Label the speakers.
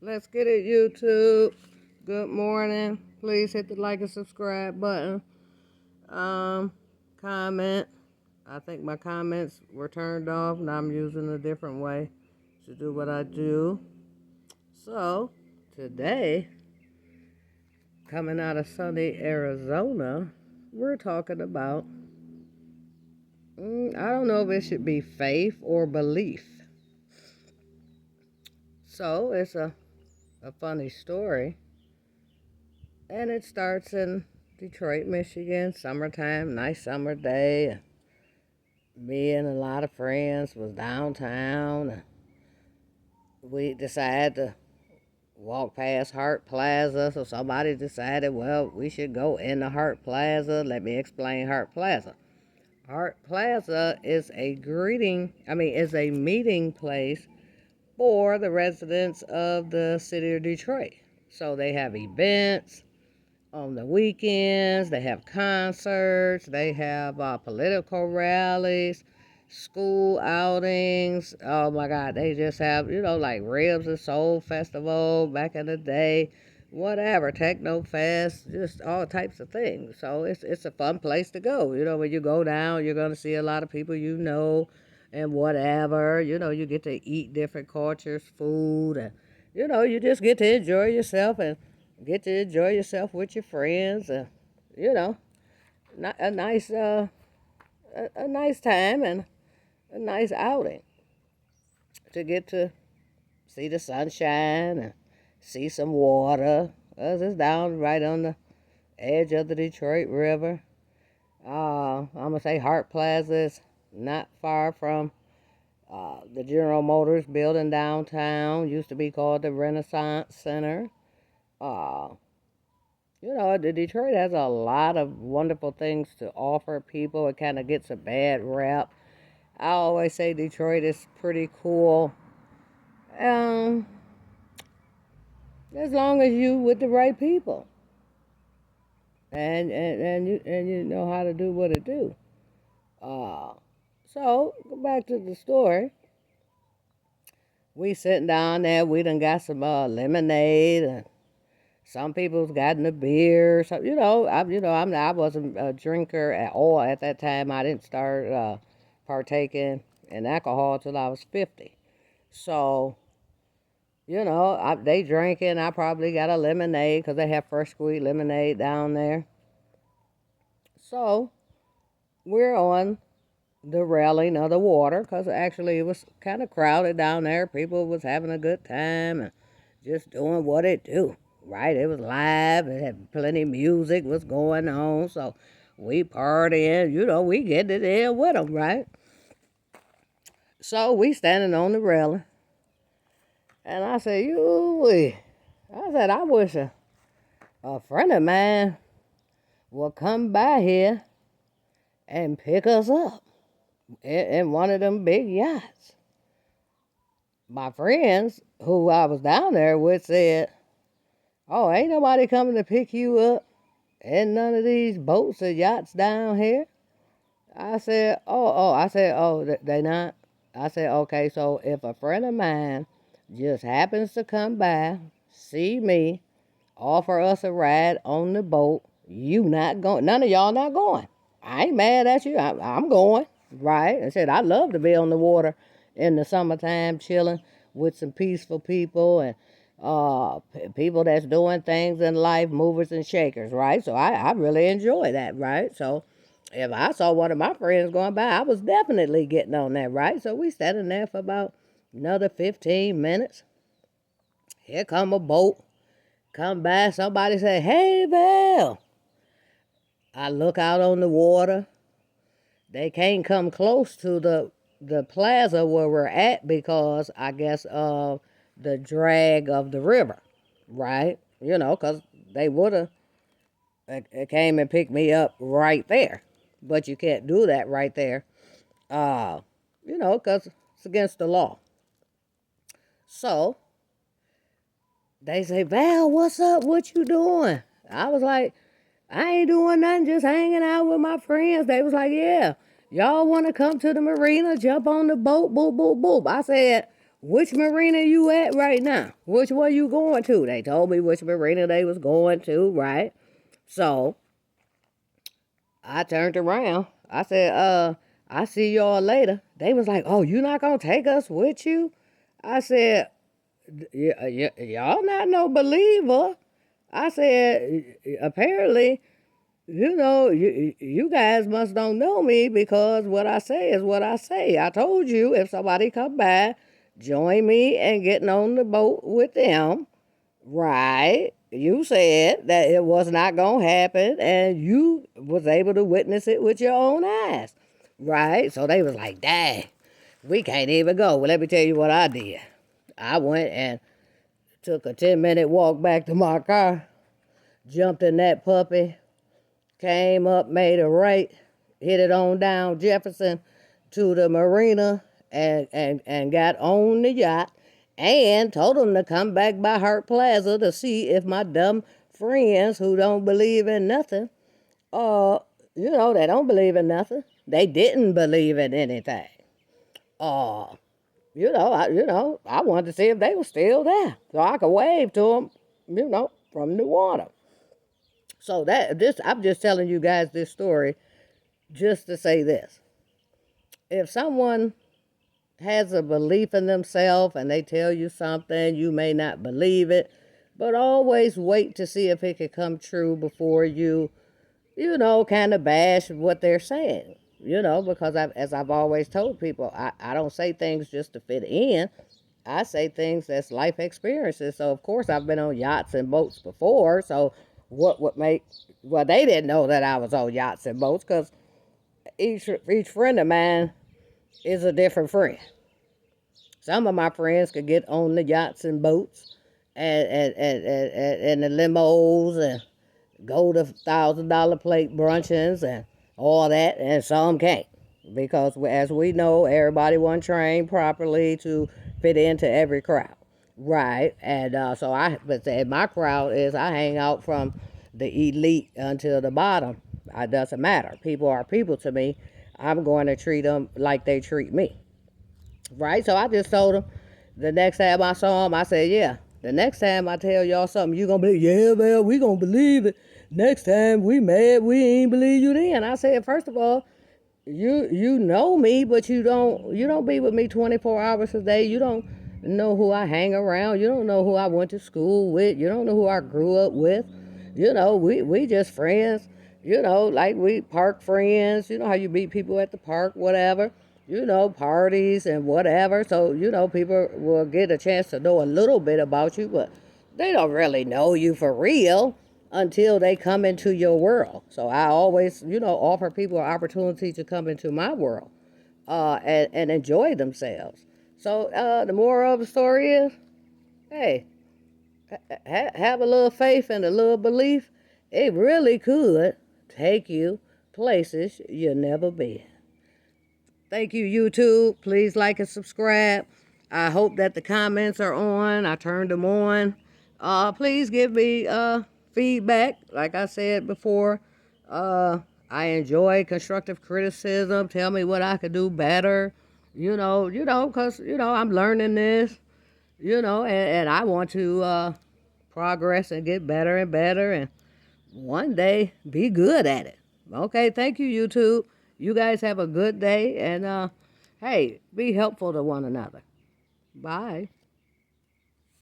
Speaker 1: Let's get it, YouTube. Good morning. Please hit the like and subscribe button. Um, Comment. I think my comments were turned off, and I'm using a different way to do what I do. So, today, coming out of sunny Arizona, we're talking about, I don't know if it should be faith or belief. So, it's a funny story. And it starts in Detroit, Michigan, summertime, nice summer day. Me and a lot of friends was downtown. We decided to walk past Hart Plaza, so somebody decided, well, we should go in the Hart Plaza. Let me explain Hart Plaza. Hart Plaza is is a meeting place for the residents of the city of Detroit. So they have events on the weekends. They have concerts. They have political rallies, school outings. Oh my God, they just have, like Ribs and Soul Festival back in the day, whatever, Techno Fest, just all types of things. So it's a fun place to go. When you go down, you're going to see a lot of people and whatever. You get to eat different cultures, food, and, you just get to enjoy yourself and get to enjoy yourself with your friends, you know, a nice a nice time and a nice outing to get to see the sunshine and see some water. It's down right on the edge of the Detroit River. I'm gonna say Hart Plaza is not far from the General Motors building downtown. Used to be called the Renaissance Center. Uh, the Detroit has a lot of wonderful things to offer people. It kind of gets a bad rap. I always say Detroit is pretty cool. Um, as long as you with the right people and you know how to do what it do. Uh, so go back to the story. We sitting down there. We done got some lemonade and some people's gotten a beer. So I wasn't a drinker at all at that time. I didn't start partaking in alcohol till I was 50. So they drinking. I probably got a lemonade because they have fresh squeezed lemonade down there. So we're on the railing of the water because actually it was kind of crowded down there. People was having a good time and just doing what it do. Right? It was live. It had plenty of music was going on. So we partying. We getting it in with them, right? So we standing on the railing. And I said, I wish a friend of mine would come by here and pick us up in one of them big yachts. My friends who I was down there with said, oh, ain't nobody coming to pick you up in none of these boats or yachts down here. I said, they not? I said, okay, so if a friend of mine just happens to come by, see me, offer us a ride on the boat, you not going, none of y'all not going. I ain't mad at you. I'm going, right? I said, I love to be on the water in the summertime chilling with some peaceful people and people that's doing things in life, movers and shakers, right? So I really enjoy that, right? So if I saw one of my friends going by, I was definitely getting on that, right? So we sat in there for about another 15 minutes. Here come a boat. Come by, somebody say, hey, Val. I look out on the water. They can't come close to the plaza where we're at because I guess of the drag of the river, right? Because they would have came and picked me up right there. But you can't do that right there, uh, because it's against the law. So they say, Val, what's up? What you doing? I was like, I ain't doing nothing, just hanging out with my friends. They was like, yeah, y'all want to come to the marina, jump on the boat, boop, boop, boop. I said, which marina you at right now? Which one you going to? They told me which marina they was going to, right? So I turned around. I said, I see y'all later. They was like, oh, you not gonna take us with you? I said, y'all not no believer. I said, apparently, you guys must don't know me because what I say is what I say. I told you if somebody come by, join me and getting on the boat with them, right? You said that it was not going to happen and you was able to witness it with your own eyes, right? So they was like, dang, we can't even go. Well, let me tell you what I did. I went and took a 10-minute walk back to my car, jumped in that puppy, came up, made a right, hit it on down Jefferson to the marina and got on the yacht and told them to come back by Hart Plaza to see if my dumb friends who don't believe in nothing, they don't believe in nothing. They didn't believe in anything. Uh, I wanted to see if they were still there so I could wave to them, from the water. So I'm just telling you guys this story just to say this. If someone has a belief in themselves and they tell you something, you may not believe it, but always wait to see if it could come true before you, kind of bash what they're saying. Because as I've always told people, I don't say things just to fit in. I say things that's life experiences. So of course I've been on yachts and boats before. So what would make, well, they didn't know that I was on yachts and boats because each friend of mine is a different friend. Some of my friends could get on the yachts and boats and the limos and go to $1,000 plate bruncheons and all that, and some can't. Because as we know, everybody wasn't trained properly to fit into every crowd. Right. And but my crowd is I hang out from the elite until the bottom. It doesn't matter. People are people to me. I'm going to treat them like they treat me. Right? So I just told them the next time I saw them, I said, yeah, the next time I tell y'all something, you going to believe, yeah, man, we going to believe it. Next time we mad, we ain't believe you then. I said, first of all, you know me, but you don't be with me 24 hours a day. You don't know who I hang around. You don't know who I went to school with. You don't know who I grew up with. We just friends. Like we park friends. You know how you meet people at the park, whatever. Parties and whatever. So, people will get a chance to know a little bit about you, but they don't really know you for real until they come into your world. So I always, offer people an opportunity to come into my world and enjoy themselves. So the moral of the story is, hey, have a little faith and a little belief. It really could take you places you've never been. Thank you, YouTube. Please like and subscribe. I hope that the comments are on. I turned them on. Please give me feedback. Like I said before, I enjoy constructive criticism. Tell me what I could do better. Because, I'm learning this, and I want to progress and get better and better and one day be good at it. Okay, thank you, YouTube. You guys have a good day and, hey, be helpful to one another. Bye.